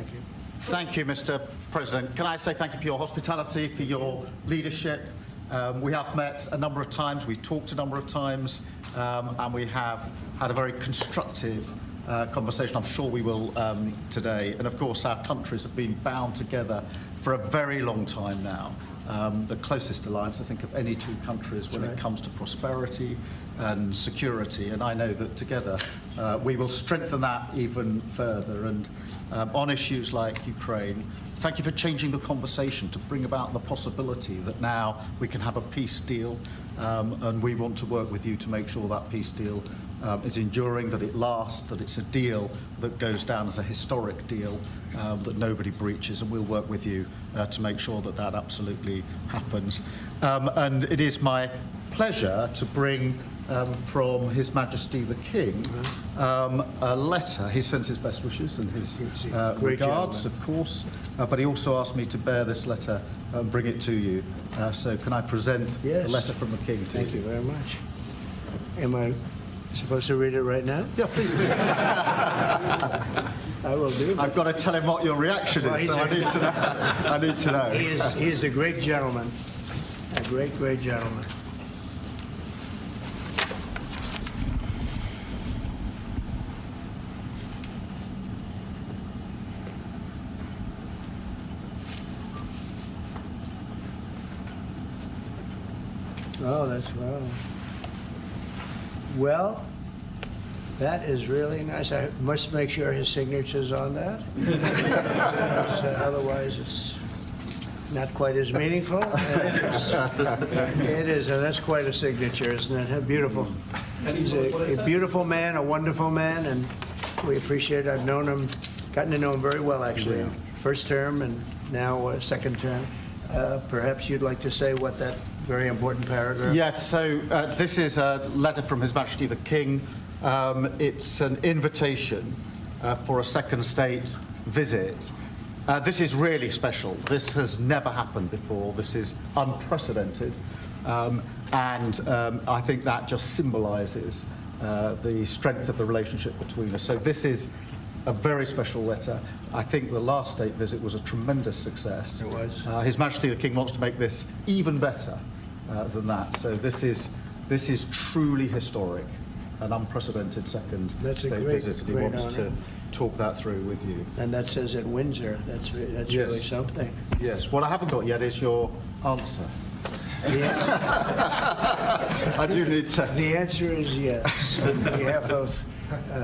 Thank you. Thank you, Mr. President. Can I say thank you for your hospitality, for your leadership. We have met a number of times, we've talked a number of times, and we have had a very constructive conversation. I'm sure we will today. And of course, our countries have been bound together for a very long time now. The closest alliance, I think, of any two countries when it comes to prosperity and security. And I know that together we will strengthen that even further. And on issues like Ukraine, thank you for changing the conversation to bring about the possibility that now we can have a peace deal. And we want to work with you to make sure that peace deal is enduring, that it lasts, that it's a deal that goes down as a historic deal, that nobody breaches, and we'll work with you to make sure that that absolutely happens. And it is my pleasure to bring from His Majesty the King a letter. He sends his best wishes and his regards, of course, but he also asked me to bear this letter and bring it to you. So can I present the letter from the King to you? Thank you very much. Am I supposed to read it right now? Yeah, please do. I will do. I've got to tell him what your reaction is, so I need to know. I need to know. He is a great gentleman, a great, great gentleman. Oh, that's well. Well, that is really nice. I must make sure his signature's on that. Otherwise, it's not quite as meaningful. It is, and that's quite a signature, isn't it? Beautiful. He's a beautiful man, a wonderful man, and we appreciate it. I've known him, gotten to know him very well, actually. Yeah. First term and now second term. Perhaps you'd like to say what that very important paragraph. Yes, so this is a letter from His Majesty the King. It's an invitation for a second state visit. This is really special. This has never happened before. This is unprecedented. And I think that just symbolises the strength of the relationship between us. So this is a very special letter. I think the last state visit was a tremendous success. It was. His Majesty the King wants to make this even better than that. So this is truly historic, an unprecedented second state visit, and he wants to talk that through with you. And that says at Windsor. That's Yes. really something. Yes. What I haven't got yet is your answer. I do need to. The answer is yes. On behalf of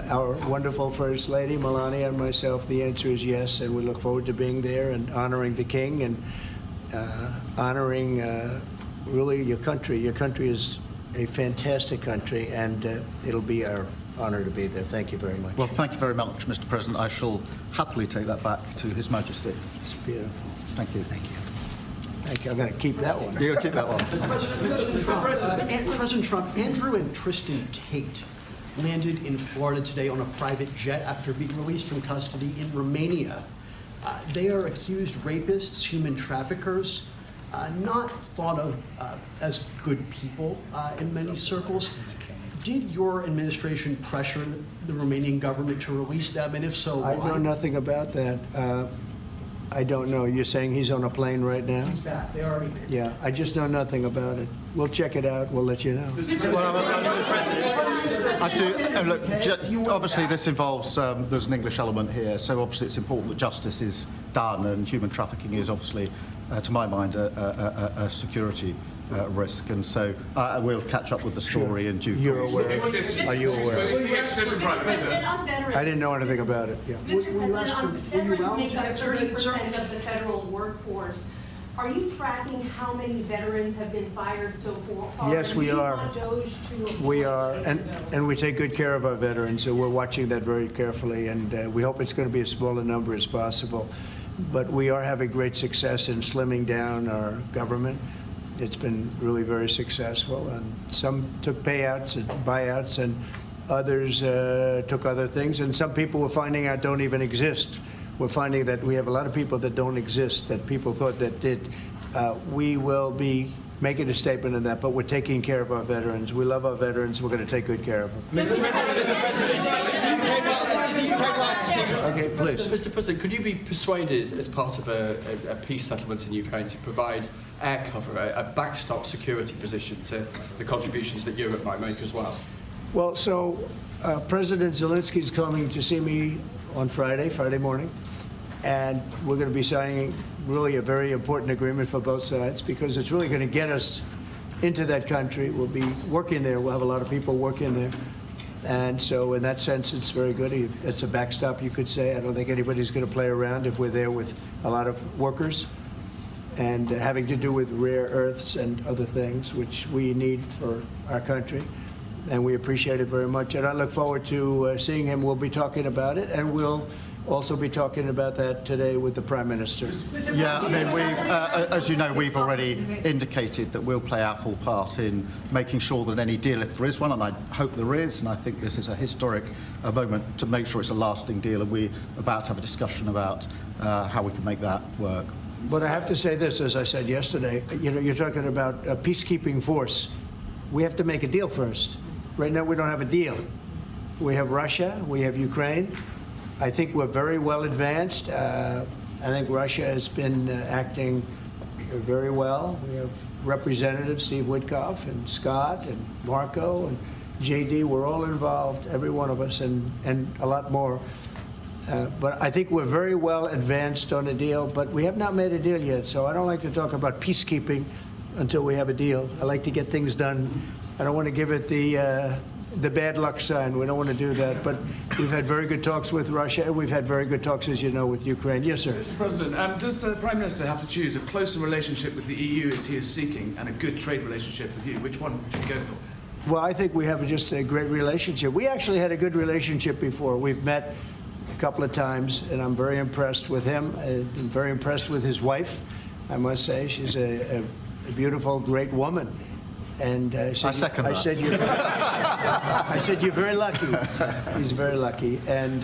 our wonderful First Lady, Melania, and myself, the answer is yes, and we look forward to being there and honoring the King and honoring really your country. Your country is a fantastic country, and it'll be our honor to be there. Thank you very much. Well, thank you very much, Mr. President. I shall happily take that back to His Majesty. It's beautiful. Thank you. Thank you. Thank you. I'm going to keep that one. You're going to keep that one. President Trump, Andrew and Tristan Tate landed in Florida today on a private jet after being released from custody in Romania. They are accused rapists, human traffickers, not thought of as good people in many circles. Did your administration pressure the Romanian government to release them, and if so, why? I know nothing about that. I don't know. You're saying he's on a plane right now? He's back. They already did. Yeah, I just know nothing about it. We'll check it out. We'll let you know. I do. Look, obviously this involves, there's an English element here, so obviously it's important that justice is done, and human trafficking is obviously, to my mind, a security risk, and so we'll catch up with the story in due course. You're aware? Are you aware? Mr. President, on veterans. I didn't know anything about it. Yeah. Mr. President, on veterans make up 30% of the federal workforce. Are you tracking how many veterans have been fired so far? Yes, we are. We are, and we take good care of our veterans, so we're watching that very carefully, and we hope it's going to be as small a number as possible. But we are having great success in slimming down our government. It's been really very successful, and some took payouts and buyouts, and others took other things, and some people we're finding out don't even exist. We're finding that we have a lot of people that don't exist, that people thought that did. We will be making a statement on that, but we're taking care of our veterans. We love our veterans. We're going to take good care of them. Mr. President, Okay, please. Mr. President, could you be persuaded, as part of a peace settlement in Ukraine, to provide air cover, a backstop security position to the contributions that Europe might make as well? Well, so President Zelensky's coming to see me on Friday morning, and we're going to be signing really a very important agreement for both sides because it's really going to get us into that country. We'll be working there. We'll have a lot of people working there. And so in that sense, it's very good. It's a backstop, you could say. I don't think anybody's going to play around if we're there with a lot of workers and having to do with rare earths and other things, which we need for our country. And we appreciate it very much. And I look forward to seeing him. We'll be talking about it, and we'll also be talking about that today with the Prime Minister. Yeah, I mean, as you know, we've already indicated that we'll play our full part in making sure that any deal, if there is one, and I hope there is, and I think this is a historic moment to make sure it's a lasting deal, and we're about to have a discussion about how we can make that work. But I have to say this, as I said yesterday, you know, you're talking about a peacekeeping force. We have to make a deal first. Right now, we don't have a deal. We have Russia, we have Ukraine. I think we're very well advanced. I think Russia has been acting very well. We have Representatives Steve Witkoff and Scott and Marco and JD. We're all involved, every one of us, and a lot more. But I think we're very well advanced on a deal, but we have not made a deal yet. So I don't like to talk about peacekeeping until we have a deal. I like to get things done. I don't want to give it the bad luck sign. We don't want to do that. But we've had very good talks with Russia, and we've had very good talks, as you know, with Ukraine. Yes, sir. Mr. President, does the Prime Minister have to choose a closer relationship with the EU as he is seeking and a good trade relationship with you? Which one should he go for? Well, I think we have just a great relationship. We actually had a good relationship before. We've met a couple of times, and I'm very impressed with him. I'm very impressed with his wife, I must say. She's a beautiful, great woman. And I second that. I said you're very lucky. He's very lucky. And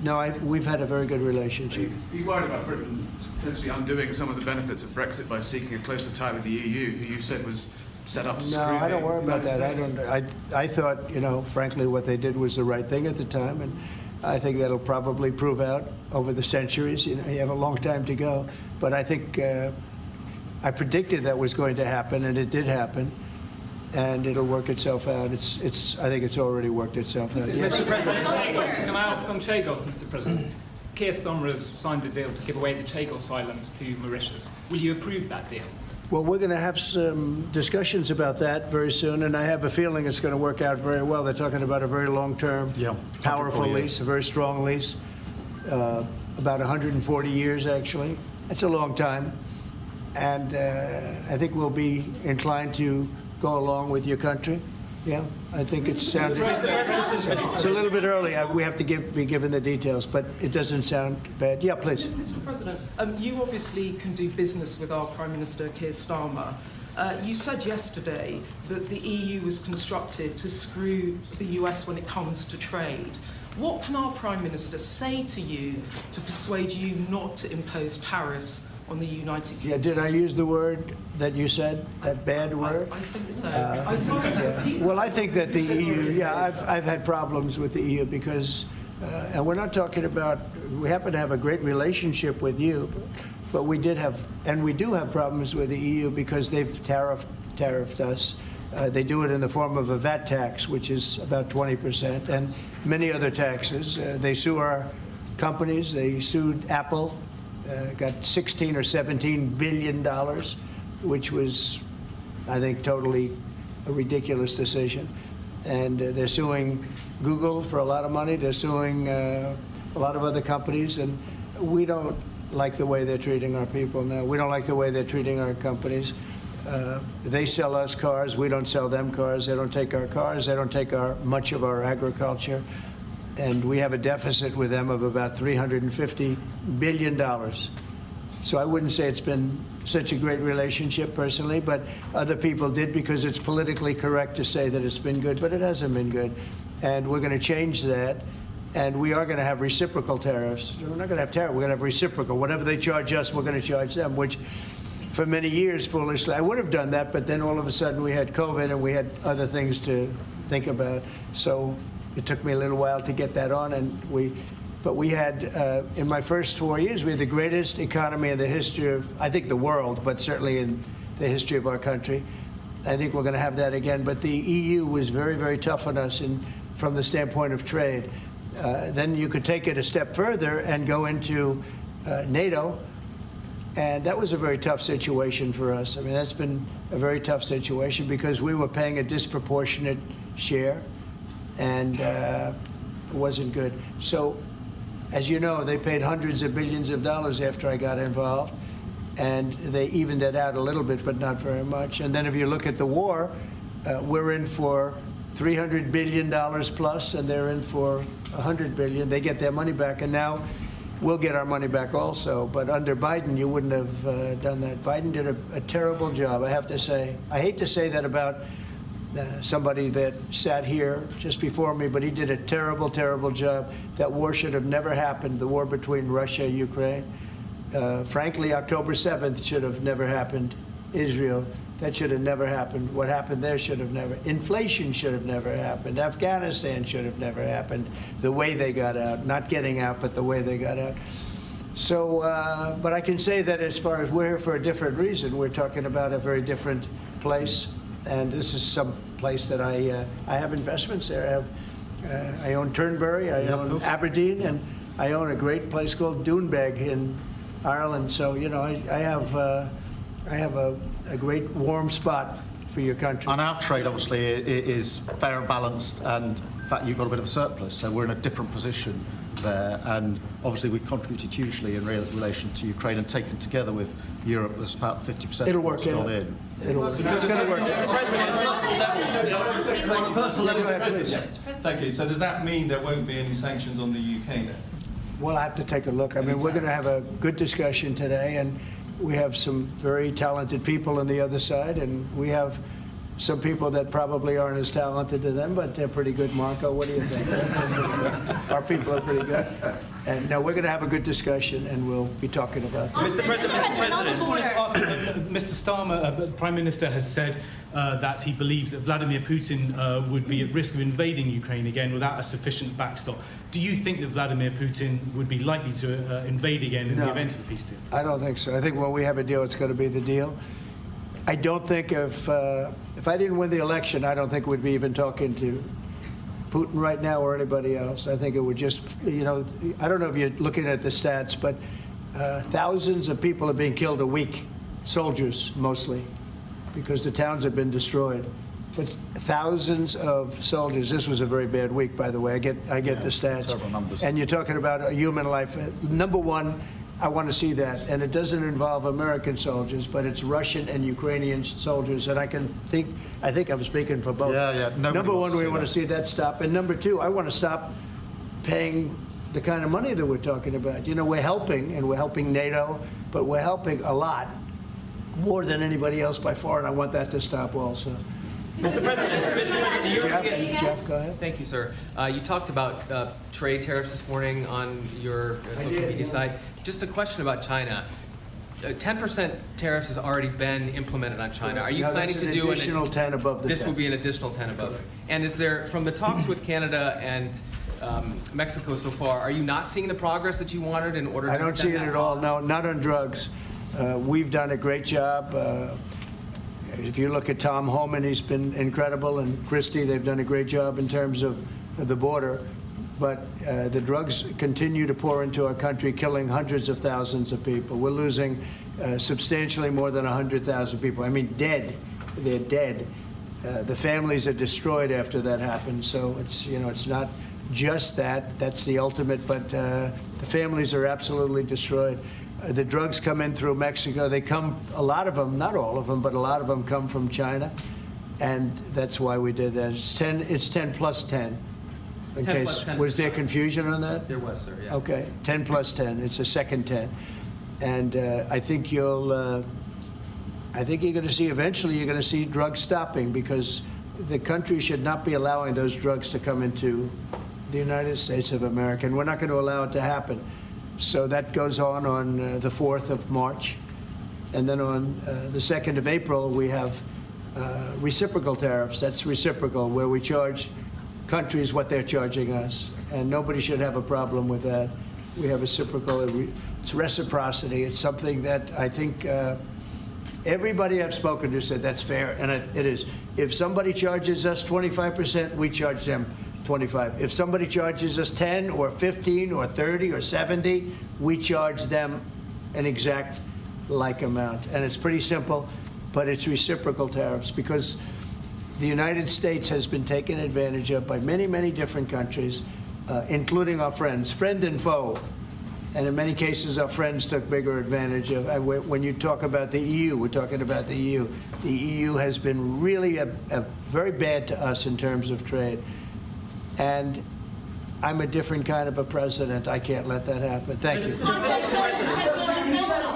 no, we've had a very good relationship. He's worried about Britain potentially undoing some of the benefits of Brexit by seeking a closer tie with the EU, who you said was set up to screw No, I don't worry about that. States. I thought, you know, frankly, what they did was the right thing at the time, and I think that'll probably prove out over the centuries. You know, you have a long time to go. But I think I predicted that was going to happen, and it did happen. And it'll work itself out. I think it's already worked itself out. Mr. President, can I ask on Chagos, Mr. President? Keir Starmer has signed a deal to give away the Chagos Islands to Mauritius. Will you approve that deal? Well, we're going to have some discussions about that very soon, and I have a feeling it's going to work out very well. They're talking about a very long-term, powerful lease, a very strong lease, about 140 years, actually. That's a long time. And I think we'll be inclined to go along with your country. Yeah, I think it sounds. It's a little bit early. We have to be given the details, but it doesn't sound bad. Yeah, please. Mr. President, you obviously can do business with our Prime Minister Keir Starmer. You said yesterday that the EU was constructed to screw the US when it comes to trade. What can our Prime Minister say to you to persuade you not to impose tariffs on the United Kingdom? Yeah, did I use the word that you said, that bad word? I think so. Well, I think that the EU, I've had problems with the EU because, and we're not talking about, we happen to have a great relationship with you, but we did have, and we do have problems with the EU because they've tariffed us. They do it in the form of a VAT tax, which is about 20%, and many other taxes. They sue our companies. They sued Apple. Got $16 or $17 billion, which was, I think, totally a ridiculous decision. And they're suing Google for a lot of money. They're suing a lot of other companies. And we don't like the way they're treating our people now. We don't like the way they're treating our companies. They sell us cars. We don't sell them cars. They don't take our cars. They don't take much of our agriculture. And we have a deficit with them of about $350 billion. So I wouldn't say it's been such a great relationship personally, but other people did because it's politically correct to say that it's been good, but it hasn't been good. And we're going to change that. And we are going to have reciprocal tariffs. We're not going to have tariffs. We're going to have reciprocal. Whatever they charge us, we're going to charge them, which for many years, foolishly, I would have done that, but then all of a sudden we had COVID and we had other things to think about. So It took me a little while to get that on, but we had, in my first 4 years, we had the greatest economy in the history of, I think, the world, but certainly in the history of our country. I think we're going to have that again. But the EU was very, very tough on us from the standpoint of trade. Then you could take it a step further and go into NATO. And that was a very tough situation for us. I mean, that's been a very tough situation because we were paying a disproportionate share, and it wasn't good. So, as you know, they paid hundreds of billions of dollars after I got involved, and they evened it out a little bit, but not very much. And then if you look at the war, we're in for $300 billion plus, and they're in for $100 billion. They get their money back, and now we'll get our money back also. But under Biden, you wouldn't have done that. Biden did a terrible job, I have to say. I hate to say that about somebody that sat here just before me, but he did a terrible, terrible job. That war should have never happened, the war between Russia and Ukraine. Frankly, October 7th should have never happened. Israel, that should have never happened. What happened there should have never. Inflation should have never happened. Afghanistan should have never happened. The way they got out, not getting out, but the way they got out. So, but I can say that as far as we're here for a different reason, we're talking about a very different place. And this is some place that I have investments there. I own Turnberry, I own Aberdeen, and I own a great place called Doonbeg in Ireland. So, you know, I have a great warm spot for your country. And our trade, obviously, is fair and balanced, and in fact, you've got a bit of a surplus, so we're in a different position there. And obviously, we contributed hugely in relation to Ukraine, and taken together with Europe, there's about 50% It'll of what's work, gone yeah. in. It'll work. It's going to work. Thank you. So does that mean there won't be any sanctions on the UK then? Well, I have to take a look. I mean, we're going to have a good discussion today, and we have some very talented people on the other side, and we have some people that probably aren't as talented as them, but they're pretty good. Marco, what do you think? Our people are pretty good. And no, we're going to have a good discussion, and we'll be talking about that. Mr. President, I just wanted to ask, Mr. Starmer, Prime Minister, has said that he believes that Vladimir Putin would be at risk of invading Ukraine again without a sufficient backstop. Do you think that Vladimir Putin would be likely to invade again in the event of a peace deal? I don't think so. I think when we have a deal, it's going to be the deal. I don't think if I didn't win the election, I don't think we'd be even talking to Putin right now or anybody else. I think it would just, you know, I don't know if you're looking at the stats, but thousands of people are being killed a week, soldiers mostly, because the towns have been destroyed. But thousands of soldiers. This was a very bad week, by the way. I get the stats. Terrible numbers. And you're talking about a human life. Number one, I want to see that, and it doesn't involve American soldiers, but it's Russian and Ukrainian soldiers, and I think I'm speaking for both. Yeah. Number one, we want to see that stop, and number two, I want to stop paying the kind of money that we're talking about. You know, we're helping, and we're helping NATO, but we're helping a lot, more than anybody else by far, and I want that to stop also. Mr. President, the European... Jeff, go ahead. Thank you, sir. You talked about trade tariffs this morning on your social media site. Just a question about China. 10% tariffs has already been implemented on China. Are you planning to do an additional 10 above the 10? This will be an additional 10 above. Correct. And is there, from the talks with Canada and Mexico so far, are you not seeing the progress that you wanted in order to I don't see it at all. No, not on drugs. We've done a great job. If you look at Tom Homan, he's been incredible, and Christie, they've done a great job in terms of the border. But the drugs continue to pour into our country, killing hundreds of thousands of people. We're losing substantially more than 100,000 people. I mean, dead. They're dead. The families are destroyed after that happens. So it's, you know, it's not just that. That's the ultimate. But the families are absolutely destroyed. The drugs come in through Mexico. They come, a lot of them, not all of them, but a lot of them come from China. And that's why we did that. It's 10 plus 10. In 10 case, plus 10. was there confusion on that? There was, sir, yeah. Okay, 10 plus 10. It's a second 10. And I think you'll, I think you're going to see, eventually you're going to see drugs stopping, because the country should not be allowing those drugs to come into the United States of America. And we're not going to allow it to happen. So that goes on the 4th of March. And then on the 2nd of April, we have reciprocal tariffs. That's reciprocal, where we charge countries what they're charging us, and nobody should have a problem with that. We have it's reciprocity. It's something that I think everybody I've spoken to said that's fair, and it is. If somebody charges us 25%, we charge them 25. If somebody charges us 10 or 15 or 30 or 70, we charge them an exact like amount. And it's pretty simple, but it's reciprocal tariffs because the United States has been taken advantage of by many, many different countries, including our friends, friend and foe. And in many cases, our friends took bigger advantage of. When you talk about the EU, we're talking about the EU. The EU has been really very bad to us in terms of trade. And I'm a different kind of a president. I can't let that happen. Thank you.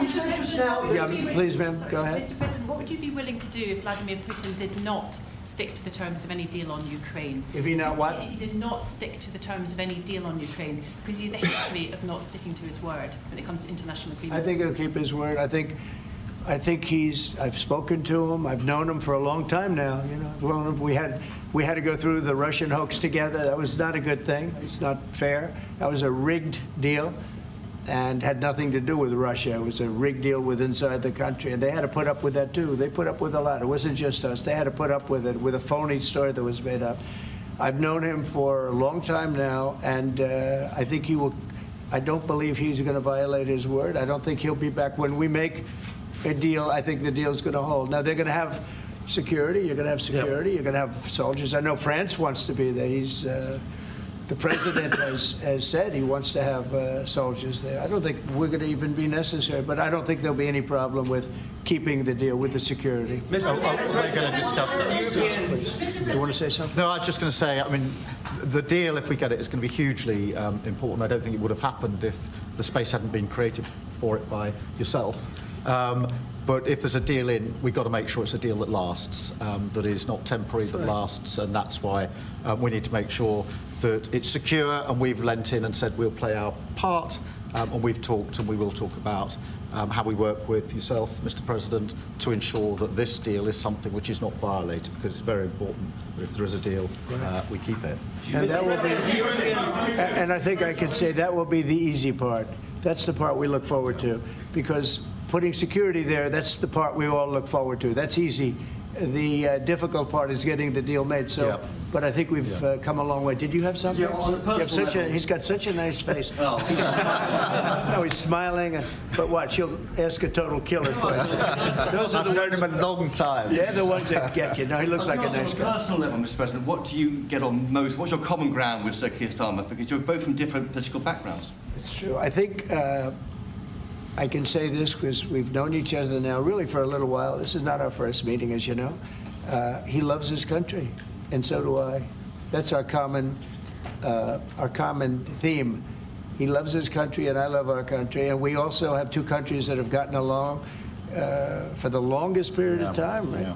You said just now. Yeah, please, ma'am, go ahead. Mr. President, what would you be willing to do if Vladimir Putin did not stick to the terms of any deal on Ukraine? If he not what? He did not stick to the terms of any deal on Ukraine, because he has a history of not sticking to his word when it comes to international agreements. I think he'll keep his word. I think I've spoken to him. I've known him for a long time now. You know, I've known him. We had to go through the Russian hoax together. That was not a good thing. It's not fair. That was a rigged deal and had nothing to do with Russia. It was a rigged deal with inside the country, and they had to put up with that too. They put up with a lot. It wasn't just us. They had to put up with it, with a phony story that was made up. I've known him for a long time now, and I think he will. I don't believe he's going to violate his word. I don't think he'll be back when we make a deal. I think the deal's going to hold. Now they're going to have security. You're going to have security. Yep. You're going to have soldiers. I know France wants to be there. The president has said he wants to have soldiers there. I don't think we're going to even be necessary, but I don't think there'll be any problem with keeping the deal with the security. We're going to discuss that. You want to say something? No, I was just going to say, I mean, the deal, if we get it, is going to be hugely important. I don't think it would have happened if the space hadn't been created for it by yourself. But if there's a deal in, we've got to make sure it's a deal that lasts, that is not temporary, that lasts, and that's why we need to make sure that it's secure, and we've lent in and said we'll play our part, and we've talked and we will talk about how we work with yourself, Mr. President, to ensure that this deal is something which is not violated, because it's very important that if there is a deal, we keep it. And that will be, and I think I could say that will be the easy part. That's the part we look forward to, because putting security there, that's the part we all look forward to. That's easy. The difficult part is getting the deal made. So, but I think we've come a long way. Did you have something? Yeah, on a personal level. He's got such a nice face. Oh. He's smiling. But watch, he'll ask a total killer question. Those are the ones. I've known him a long time. Yeah, the ones that get you. No, he looks like a nice guy. On a personal level, Mr. President, what do you get on most? What's your common ground with Sir Keir Starmer? Because you're both from different political backgrounds. It's true. I think I can say this because we've known each other now really for a little while. This is not our first meeting, as you know. He loves his country, and so do I. That's our common theme. He loves his country, and I love our country. And we also have two countries that have gotten along for the longest period of time. Right?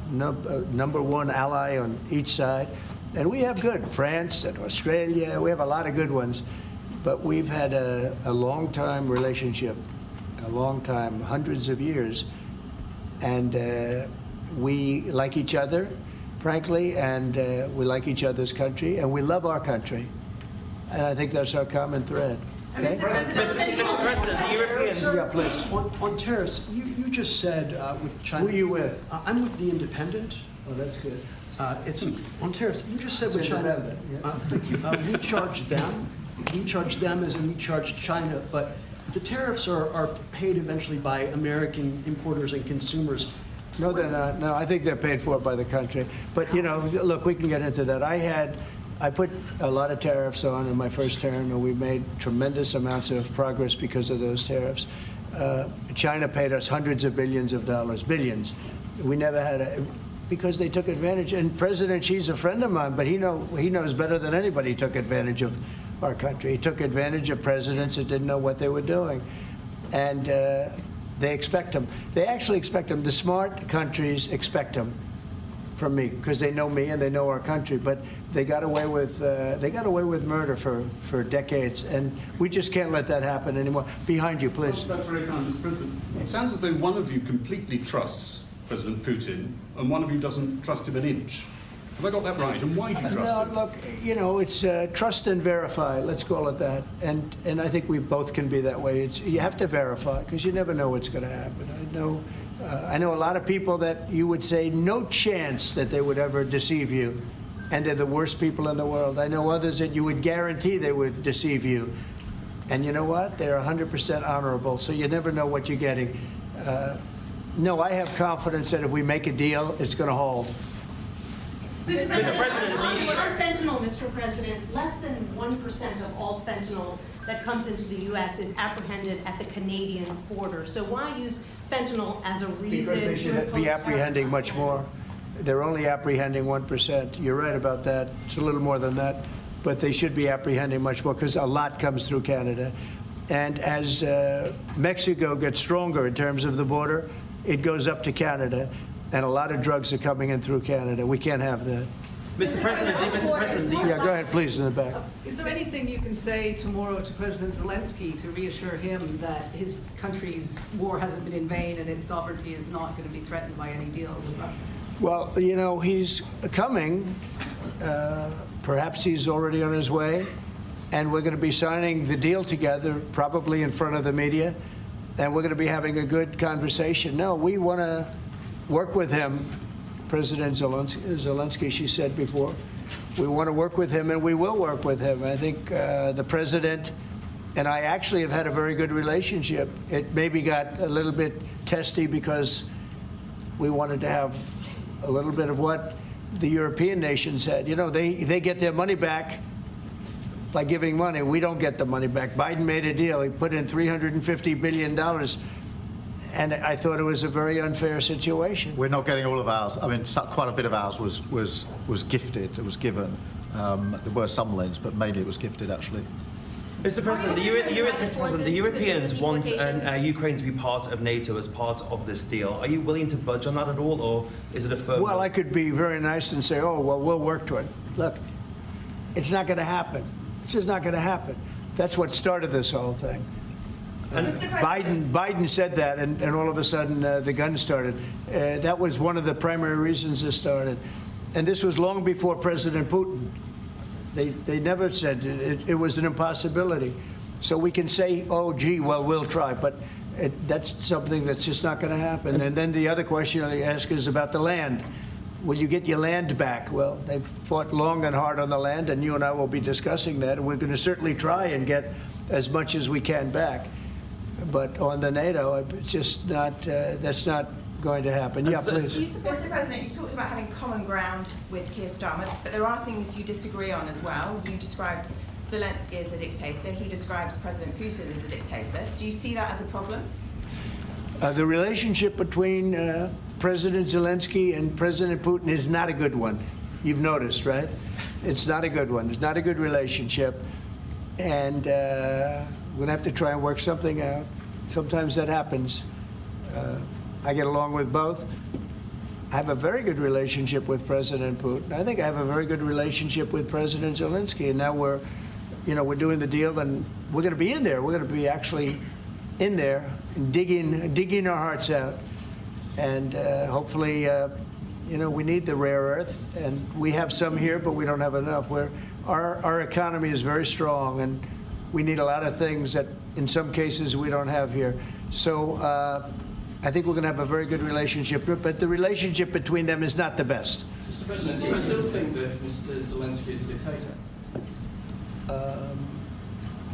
Number one ally on each side. And we have good. France and Australia, we have a lot of good ones. But we've had a long-time relationship, a long time, hundreds of years. And we like each other, frankly, and we like each other's country, and we love our country. And I think that's our common thread. Okay? Mr. President, the Europeans. Yeah, please. On tariffs, you just said with China. Who are you with? I'm with The Independent. Oh, that's good. It's on tariffs. You just said with China. Thank you. We charge them. We charge them as in we charge China, but the tariffs are paid eventually by American importers and consumers. No, they're not. No, I think they're paid for by the country. But, you know, look, we can get into that. I put a lot of tariffs on in my first term, and we made tremendous amounts of progress because of those tariffs. China paid us hundreds of billions of dollars, billions. We never had because they took advantage. And President Xi's a friend of mine, but he knows better than anybody he took advantage of our country. He took advantage of presidents that didn't know what they were doing. And they expect them. They actually expect them. The smart countries expect them from me because they know me and they know our country. But they got away with murder for decades, and we just can't let that happen anymore. Behind you, please. That's very kind, Mr. President. It sounds as though one of you completely trusts President Putin and one of you doesn't trust him an inch. Have I got that right? And why do you trust No, him? look, you know, it's trust and verify. Let's call it that. And I think we both can be that way. You have to verify because you never know what's going to happen. I know a lot of people that you would say no chance that they would ever deceive you, and they're the worst people in the world. I know others that you would guarantee they would deceive you, and you know what? They're 100% honorable. So you never know what you're getting. No, I have confidence that if we make a deal, it's going to hold. Mr. President, on fentanyl, Mr. President, less than 1% of all fentanyl that comes into the U.S. is apprehended at the Canadian border. So why use fentanyl as a reason Because they should be apprehending much more. They're only apprehending 1%. You're right about that. It's a little more than that. But they should be apprehending much more because a lot comes through Canada. And as Mexico gets stronger in terms of the border, it goes up to Canada. And a lot of drugs are coming in through Canada. We can't have that. Mr. President, Yeah, go ahead, please, in the back. Is there anything you can say tomorrow to President Zelensky to reassure him that his country's war hasn't been in vain and its sovereignty is not going to be threatened by any deal with Russia? Well, you know, he's coming. Perhaps he's already on his way. And we're going to be signing the deal together, probably in front of the media. And we're going to be having a good conversation. No, we want to work with him, President Zelensky, she said before. We want to work with him, and we will work with him. I think the president and I actually have had a very good relationship. It maybe got a little bit testy because we wanted to have a little bit of what the European nations had. You know, they get their money back by giving money. We don't get the money back. Biden made a deal. He put in $350 billion. And I thought it was a very unfair situation. We're not getting all of ours. I mean, quite a bit of ours was gifted. It was given. There were some lends, but mainly it was gifted, actually. Mr. President, the Europeans want Ukraine to be part of NATO as part of this deal. Are you willing to budge on that at all, or is it a firm? Well, I could be very nice and say, oh, well, we'll work to it. Look, it's not going to happen. It's just not going to happen. That's what started this whole thing. Biden said that, and all of a sudden the guns started. That was one of the primary reasons it started. And this was long before President Putin. They never said it was an impossibility. So we can say, oh, gee, well, we'll try. But that's something that's just not going to happen. And then the other question I ask is about the land. Will you get your land back? Well, they've fought long and hard on the land, and you and I will be discussing that. And we're going to certainly try and get as much as we can back. But on the NATO, it's just not, that's not going to happen. Yeah, please. Mr. President, you talked about having common ground with Keir Starmer, but there are things you disagree on as well. You described Zelensky as a dictator. He describes President Putin as a dictator. Do you see that as a problem? The relationship between President Zelensky and President Putin is not a good one. You've noticed, right? It's not a good one. It's not a good relationship. And we're going to have to try and work something out. Sometimes that happens. I get along with both. I have a very good relationship with President Putin. I think I have a very good relationship with President Zelensky. And now we're doing the deal, and we're going to be in there. We're going to be actually in there, digging our hearts out. And hopefully, we need the rare earth, and we have some here, but we don't have enough. Our economy is very strong, and we need a lot of things that, in some cases, we don't have here. So I think we're going to have a very good relationship, but the relationship between them is not the best. Mr. President, do you still think that Mr. Zelensky is a dictator?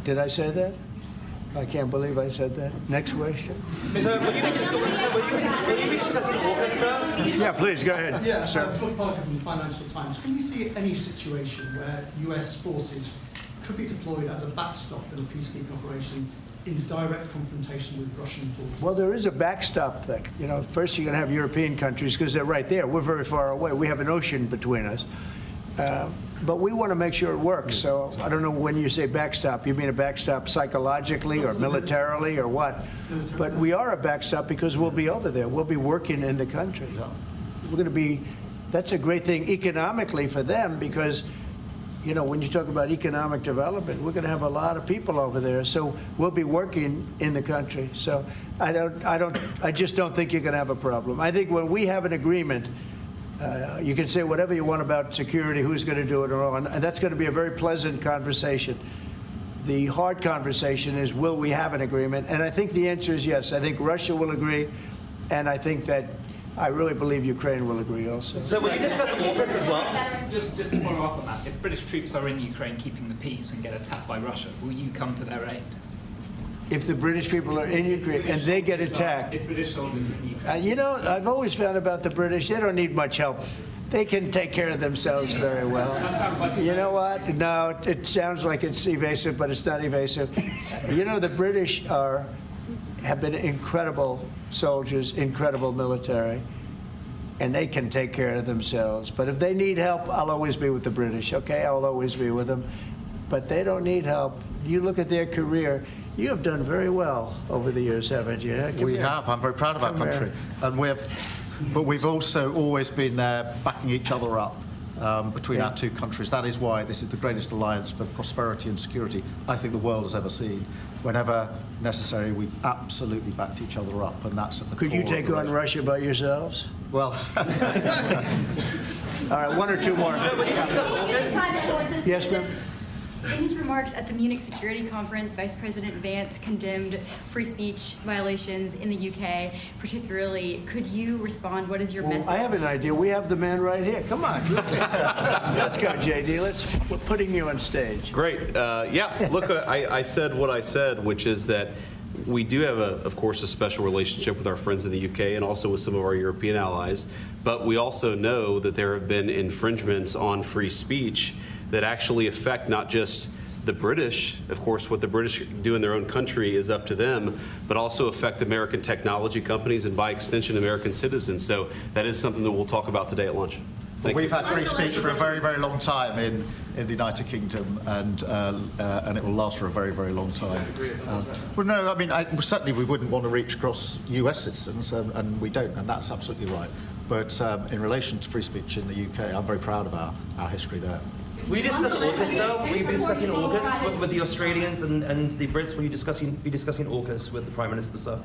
Did I say that? I can't believe I said that. Next question. Sir, will you be discussing AUKUS, sir? Yeah, please, go ahead. Yeah, sir. George Parker from the Financial Times. Can you see any situation where US forces could be deployed as a backstop in a peacekeeping operation in direct confrontation with Russian forces? Well, there is a backstop thing. First you're going to have European countries because they're right there. We're very far away. We have an ocean between us. But we want to make sure it works. So I don't know when you say backstop, you mean a backstop psychologically or militarily or what? But we are a backstop because we'll be over there. We'll be working in the country. We're going to be, that's a great thing economically for them because, when you talk about economic development, we're going to have a lot of people over there. So we'll be working in the country. So I just don't think you're going to have a problem. I think when we have an agreement You can say whatever you want about security, who's going to do it, and that's going to be a very pleasant conversation. The hard conversation is, will we have an agreement? And I think the answer is yes. I think Russia will agree, and I think that I really believe Ukraine will agree also. So will you discuss AUKUS as well? Just to follow up on that, if British troops are in Ukraine keeping the peace and get attacked by Russia, will you come to their aid? If the British people are in Ukraine and they get attacked, If British soldiers in Ukraine. you know, I've always found about the British, they don't need much help. They can take care of themselves very well. You know what? No, it sounds like it's evasive, but it's not evasive. You know, the British have been incredible soldiers, incredible military, and they can take care of themselves. But if they need help, I'll always be with the British, okay? I'll always be with them. But they don't need help. You look at their career. You have done very well over the years, haven't you? We have. I'm very proud of our country. And but we've also always been backing each other up between our two countries. That is why this is the greatest alliance for prosperity and security I think the world has ever seen. Whenever necessary, we've absolutely backed each other up, and that's at the core. Could you take on Russia by yourselves? Well, all right, one or two more. Yes, ma'am. In his remarks at the Munich Security Conference, Vice President Vance condemned free speech violations in the UK, particularly. Could you respond? What is your message? I have an idea. We have the man right here. Come on. Let's go, JD. We're putting you on stage. Great. Yeah, look, I said what I said, which is that we do have, of course, a special relationship with our friends in the UK and also with some of our European allies. But we also know that there have been infringements on free speech that actually affect not just the British. Of course, what the British do in their own country is up to them, but also affect American technology companies and by extension American citizens. So that is something that we'll talk about today at lunch. We've had free speech for a very, very long time in the United Kingdom, and it will last for a very, very long time. Well, no, I mean, certainly we wouldn't want to reach across US citizens, and we don't, and that's absolutely right. But in relation to free speech in the UK, I'm very proud of our history there. Will you discuss AUKUS, though? Will you be discussing AUKUS with the Australians and the Brits? Will you be discussing AUKUS with the Prime Minister, sir?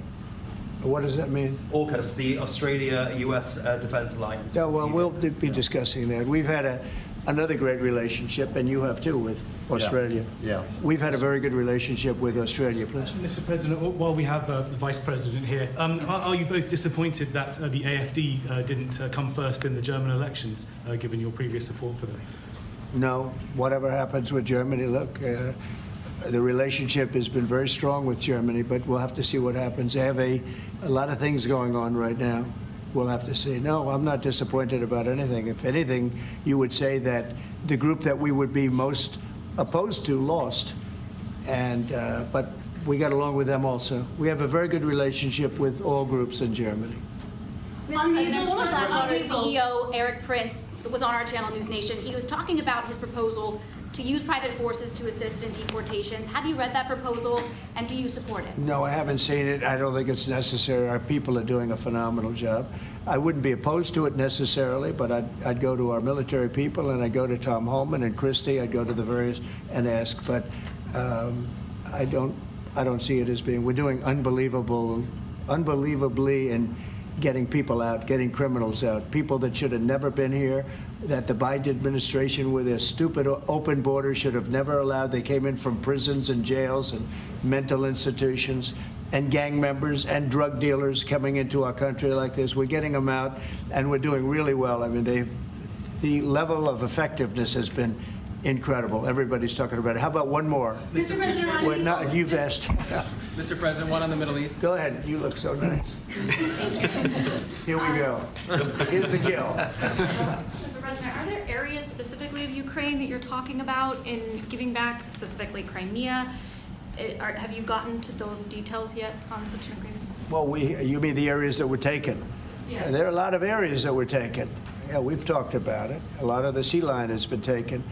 What does that mean? AUKUS, the Australia-US Defence Alliance. Yeah, well, we'll be discussing that. We've had another great relationship, and you have too, with Australia. Yeah. We've had a very good relationship with Australia, please. Mr. President, while we have the Vice President here, are you both disappointed that the AfD didn't come first in the German elections, given your previous support for them? No, whatever happens with Germany, look, the relationship has been very strong with Germany, but we'll have to see what happens. They have a lot of things going on right now. We'll have to see. No, I'm not disappointed about anything. If anything, you would say that the group that we would be most opposed to lost, but we got along with them also. We have a very good relationship with all groups in Germany. Former Blackwater CEO Eric Prince was on our channel News Nation. He was talking about his proposal to use private forces to assist in deportations. Have you read that proposal, and do you support it? No, I haven't seen it. I don't think it's necessary. Our people are doing a phenomenal job. I wouldn't be opposed to it necessarily, but I'd go to our military people, and I'd go to Tom Homan and Christie. I'd go to the various and ask, but I don't see it as being. We're doing unbelievably in getting people out, getting criminals out, people that should have never been here, that the Biden administration with their stupid open borders should have never allowed. They came in from prisons and jails and mental institutions, and gang members and drug dealers coming into our country like this. We're getting them out, and we're doing really well. I mean, the level of effectiveness has been incredible. Everybody's talking about it. How about one more? Mr. President, you've asked. Mr. President, one on the Middle East. Go ahead. You look so nice. Here we go. Here's the kill. Mr. President, are there areas specifically of Ukraine that you're talking about in giving back, specifically Crimea? Have you gotten to those details yet on such an agreement? Well, you mean the areas that were taken? Yeah. There are a lot of areas that were taken. Yeah, we've talked about it. A lot of the sea line has been taken.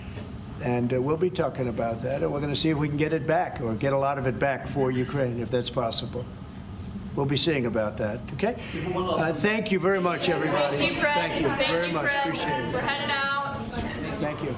And we'll be talking about that, and we're going to see if we can get it back, or get a lot of it back for Ukraine, if that's possible. We'll be seeing about that, okay? Thank you very much, everybody. Thank you, Chris. Thank you very much. Chris. Appreciate it. We're headed out. Thank you.